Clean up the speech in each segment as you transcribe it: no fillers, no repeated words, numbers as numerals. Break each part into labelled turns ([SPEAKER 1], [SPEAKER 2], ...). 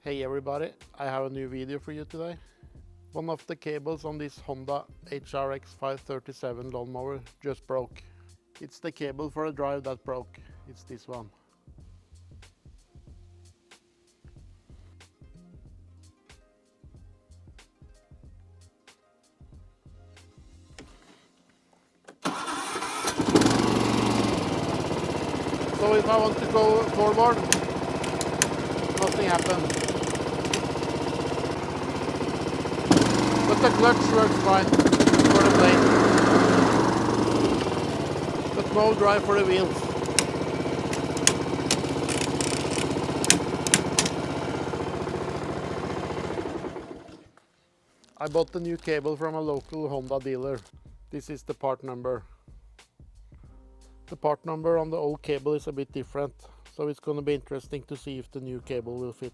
[SPEAKER 1] Hey everybody, I have a new video for you today. One of the cables on this Honda HRX517 lawnmower just broke. It's the cable for a drive that broke. It's this one. So if I want to go forward, nothing happens. But the clutch works fine for the blade. But no drive for the wheels. I bought the new cable from a local Honda dealer. This is the part number. The part number on the old cable is a bit different, so it's going to be interesting to see if the new cable will fit.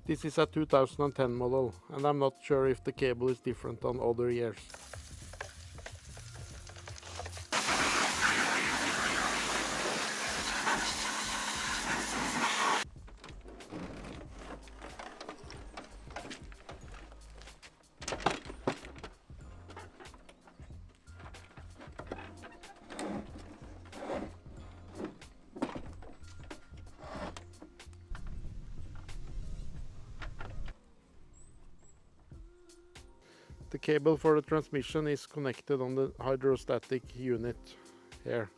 [SPEAKER 1] This is a 2010 model, and I'm not sure if the cable is different on other years. The cable for the transmission is connected on the hydrostatic unit here.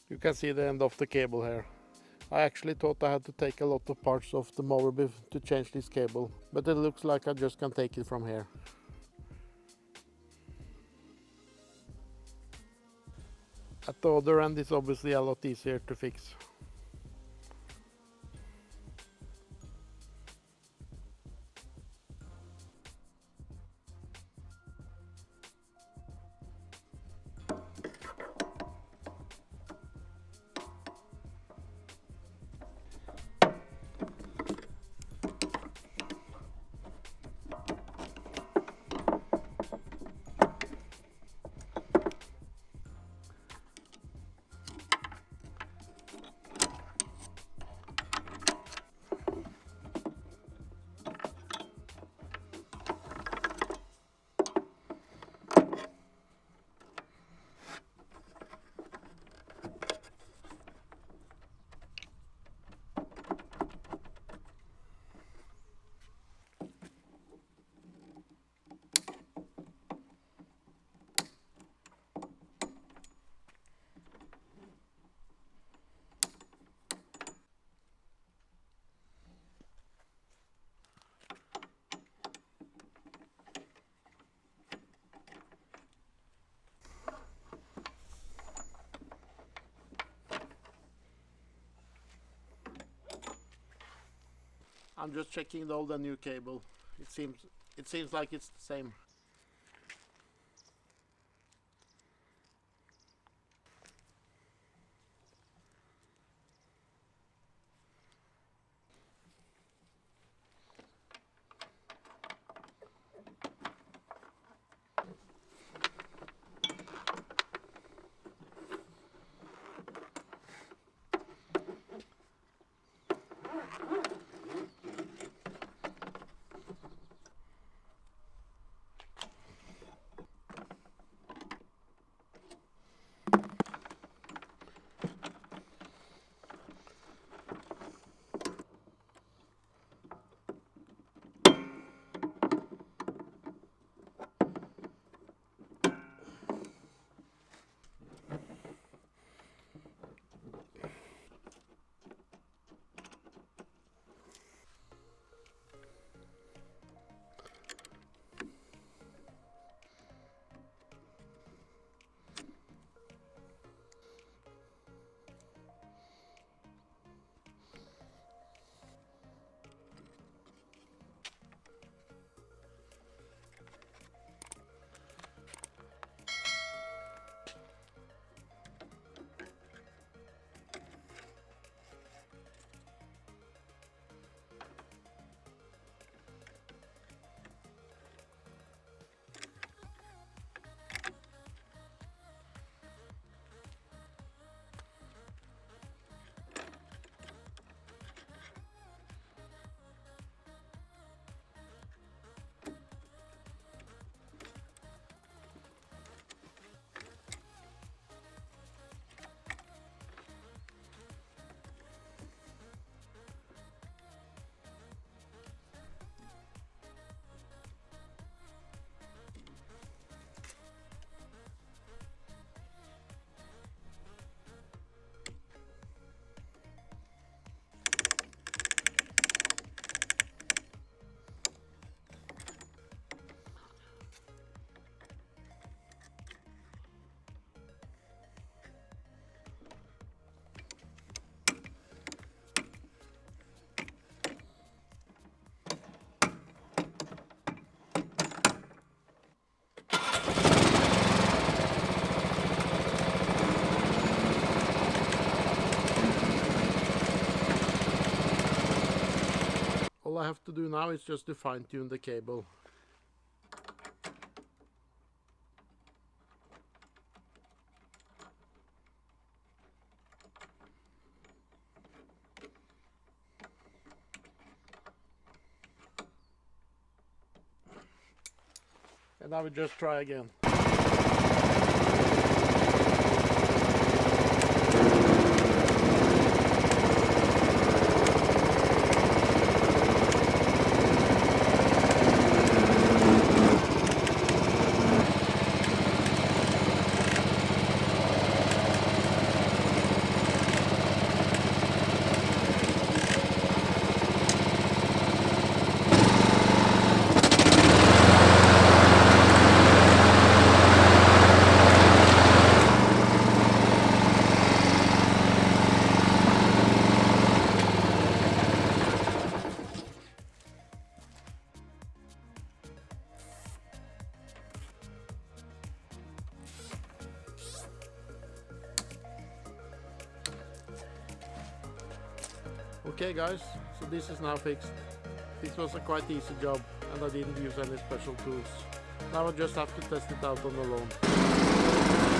[SPEAKER 1] You can see the end of the cable here. I actually thought I had to take a lot of parts off the mower to change this cable, but it looks like I just can take it from here. At the other end it's obviously a lot easier to fix. I'm just checking all the new cable. It seems like it's the same. All I have to do now is just to fine-tune the cable. And I will just try again. Okay guys, so this is now fixed. This was a quite easy job and I didn't use any special tools. Now I just have to test it out on the lawn.